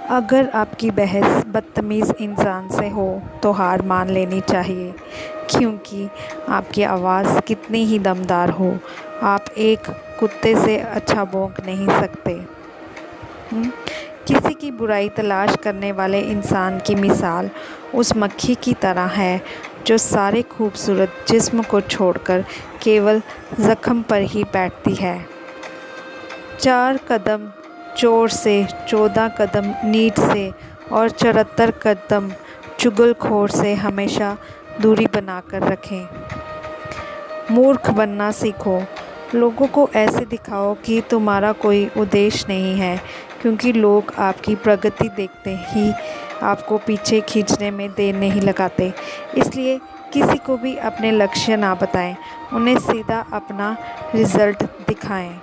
अगर आपकी बहस बदतमीज़ इंसान से हो तो हार मान लेनी चाहिए, क्योंकि आपकी आवाज़ कितनी ही दमदार हो, आप एक कुत्ते से अच्छा भौंक नहीं सकते। किसी की बुराई तलाश करने वाले इंसान की मिसाल उस मक्खी की तरह है जो सारे खूबसूरत जिस्म को छोड़कर केवल ज़ख्म पर ही बैठती है। 4 कदम चोर से, 14 कदम नीच से और 74 कदम चुगलखोर से हमेशा दूरी बनाकर रखें। मूर्ख बनना सीखो। लोगों को ऐसे दिखाओ कि तुम्हारा कोई उद्देश्य नहीं है, क्योंकि लोग आपकी प्रगति देखते ही आपको पीछे खींचने में देर नहीं लगाते। इसलिए किसी को भी अपने लक्ष्य ना बताएं, उन्हें सीधा अपना रिज़ल्ट दिखाएं।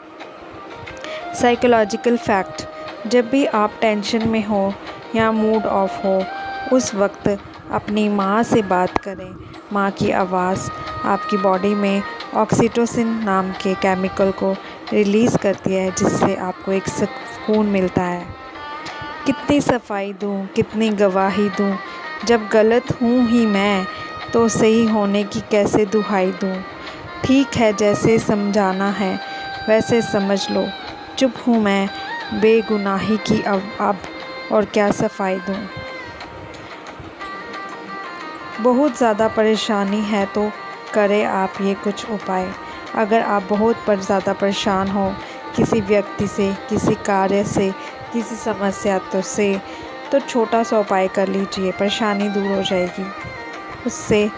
साइकोलॉजिकल फैक्ट: जब भी आप टेंशन में हो या मूड ऑफ हो, उस वक्त अपनी माँ से बात करें। माँ की आवाज़ आपकी बॉडी में ऑक्सीटोसिन नाम के केमिकल को रिलीज़ करती है, जिससे आपको एक सुकून मिलता है। कितनी सफाई दूँ, कितनी गवाही दूँ, जब गलत हूँ ही मैं तो सही होने की कैसे दुहाई दूँ। ठीक है, जैसे समझाना है वैसे समझ लो। चुप हूँ मैं बेगुनाही की अब और क्या सफाई दूँ। बहुत ज़्यादा परेशानी है तो करें आप ये कुछ उपाय। अगर आप बहुत ज़्यादा परेशान हो किसी व्यक्ति से, किसी कार्य से, किसी समस्या तो छोटा सा उपाय कर लीजिए, परेशानी दूर हो जाएगी। उससे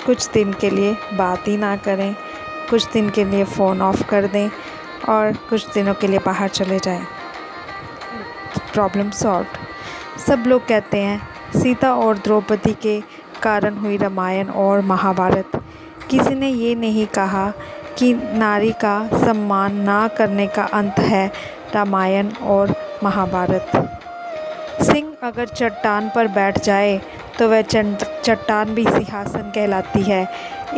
कुछ दिन के लिए बात ही ना करें, कुछ दिन के लिए फ़ोन ऑफ कर दें और कुछ दिनों के लिए बाहर चले जाएं। Problem solve. सब लोग कहते हैं सीता और द्रौपदी के कारण हुई रामायण और महाभारत। किसी ने ये नहीं कहा कि नारी का सम्मान ना करने का अंत है रामायण और महाभारत। सिंह अगर चट्टान पर बैठ जाए तो वह चट्टान भी सिंहासन कहलाती है।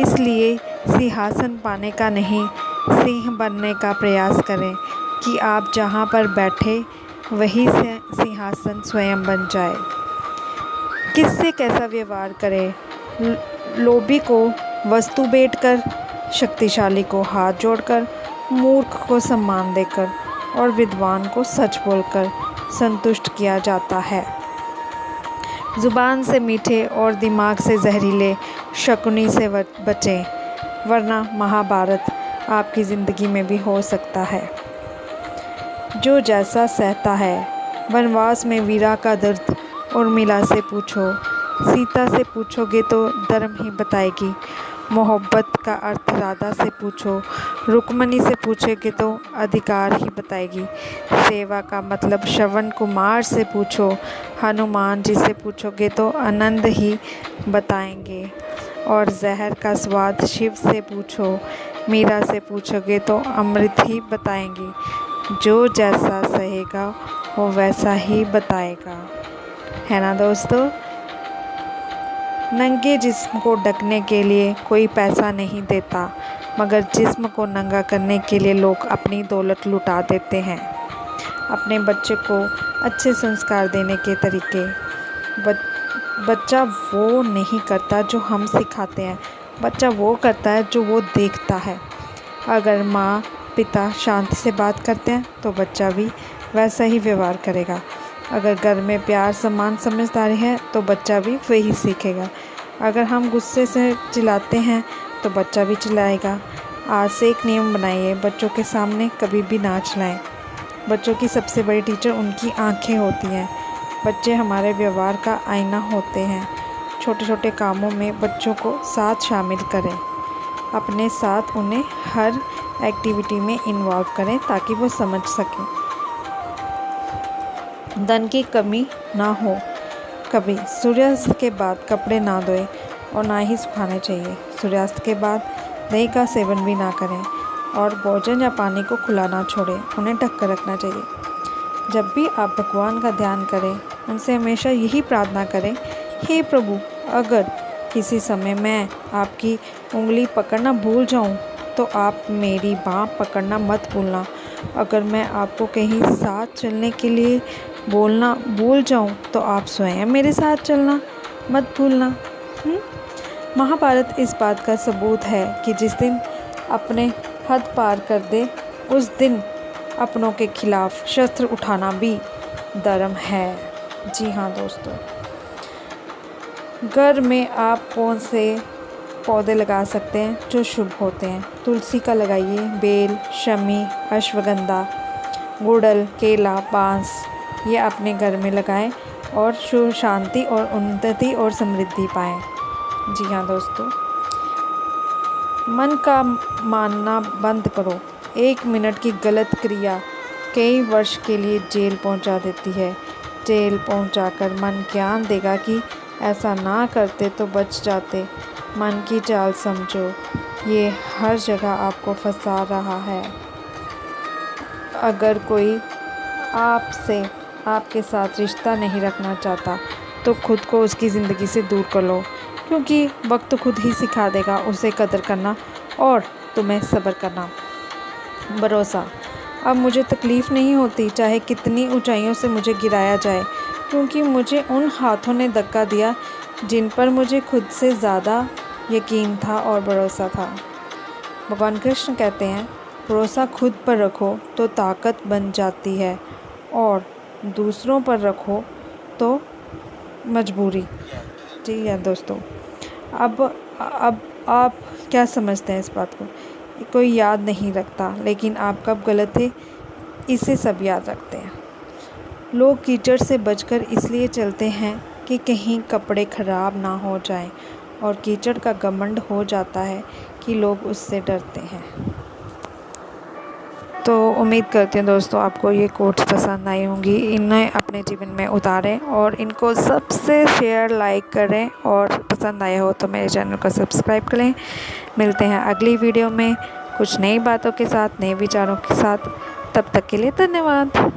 इसलिए सिंहासन पाने का नहीं, सिंह बनने का प्रयास करें कि आप जहाँ पर बैठे वही सिंहासन स्वयं बन जाए। किससे कैसा व्यवहार करें? लोभी को वस्तु बेचकर, शक्तिशाली को हाथ जोड़कर, मूर्ख को सम्मान देकर और विद्वान को सच बोलकर संतुष्ट किया जाता है। ज़ुबान से मीठे और दिमाग से जहरीले शकुनी से बचें, वरना महाभारत आपकी ज़िंदगी में भी हो सकता है। जो जैसा सहता है। वनवास में वीरा का दर्द उर्मिला से पूछो, सीता से पूछोगे तो धर्म ही बताएगी। मोहब्बत का अर्थ राधा से पूछो, रुक्मणी से पूछोगे तो अधिकार ही बताएगी। सेवा का मतलब श्रवण कुमार से पूछो, हनुमान जी से पूछोगे तो आनंद ही बताएंगे। और जहर का स्वाद शिव से पूछो, मीरा से पूछोगे तो अमृत ही बताएंगी। जो जैसा सहेगा वो वैसा ही बताएगा, है ना दोस्तों। नंगे जिस्म को ढकने के लिए कोई पैसा नहीं देता, मगर जिस्म को नंगा करने के लिए लोग अपनी दौलत लुटा देते हैं। अपने बच्चे को अच्छे संस्कार देने के तरीके। बच्चा वो नहीं करता जो हम सिखाते हैं, बच्चा वो करता है जो वो देखता है। अगर माँ पिता शांति से बात करते हैं तो बच्चा भी वैसा ही व्यवहार करेगा। अगर घर में प्यार, सम्मान, समझदारी है तो बच्चा भी वही सीखेगा। अगर हम गुस्से से चिल्लाते हैं तो बच्चा भी चिल्लाएगा। आज से एक नियम बनाइए, बच्चों के सामने कभी भी ना चिल्लाएं। बच्चों की सबसे बड़ी टीचर उनकी आंखें होती हैं। बच्चे हमारे व्यवहार का आईना होते हैं। छोटे छोटे कामों में बच्चों को साथ शामिल करें, अपने साथ उन्हें हर एक्टिविटी में इन्वॉल्व करें ताकि वो समझ सकें। धन की कमी ना हो। कभी सूर्यास्त के बाद कपड़े ना धोएं और ना ही सुखाने चाहिए। सूर्यास्त के बाद दही का सेवन भी ना करें और भोजन या पानी को खुला ना छोड़ें, उन्हें ढक कर रखना चाहिए। जब भी आप भगवान का ध्यान करें, उनसे हमेशा यही प्रार्थना करें, हे प्रभु, अगर किसी समय मैं आपकी उंगली पकड़ना भूल जाऊं, तो आप मेरी बाँह पकड़ना मत भूलना। अगर मैं आपको कहीं साथ चलने के लिए बोलना भूल जाऊं तो आप स्वयं मेरे साथ चलना मत भूलना। महाभारत इस बात का सबूत है कि जिस दिन अपने हद पार कर दे उस दिन अपनों के खिलाफ शस्त्र उठाना भी धर्म है। जी हाँ दोस्तों, घर में आप कौन से पौधे लगा सकते हैं जो शुभ होते हैं? तुलसी का लगाइए, बेल, शमी, अश्वगंधा, गुड़हल, केला, बांस, ये अपने घर में लगाएं और सुख शांति और उन्नति और समृद्धि पाएं। जी हाँ दोस्तों, मन का मानना बंद करो। 1 मिनट की गलत क्रिया कई वर्ष के लिए जेल पहुंचा देती है। जेल पहुंचाकर मन ज्ञान देगा कि ऐसा ना करते तो बच जाते। मन की चाल समझो, ये हर जगह आपको फंसा रहा है। अगर कोई आपसे आपके साथ रिश्ता नहीं रखना चाहता तो खुद को उसकी ज़िंदगी से दूर कर लो, क्योंकि वक्त खुद ही सिखा देगा उसे कदर करना और तुम्हें सब्र करना। भरोसा, अब मुझे तकलीफ़ नहीं होती चाहे कितनी ऊंचाइयों से मुझे गिराया जाए, क्योंकि मुझे उन हाथों ने धक्का दिया जिन पर मुझे खुद से ज़्यादा यकीन था और भरोसा था। भगवान कृष्ण कहते हैं, भरोसा खुद पर रखो तो ताकत बन जाती है और दूसरों पर रखो तो मजबूरी। जी हाँ दोस्तों, अब आप क्या समझते हैं इस बात को? कोई याद नहीं रखता, लेकिन आप कब गलत थे इसे सब याद रखते हैं। लोग कीचड़ से बचकर इसलिए चलते हैं कि कहीं कपड़े ख़राब ना हो जाएं, और कीचड़ का घमंड हो जाता है कि लोग उससे डरते हैं। तो उम्मीद करती हूँ दोस्तों आपको ये कोट्स पसंद आई होंगी। इन्हें अपने जीवन में उतारें और इनको सबसे शेयर लाइक करें, और पसंद आया हो तो मेरे चैनल को सब्सक्राइब करें। मिलते हैं अगली वीडियो में कुछ नई बातों के साथ, नए विचारों के साथ। तब तक के लिए धन्यवाद।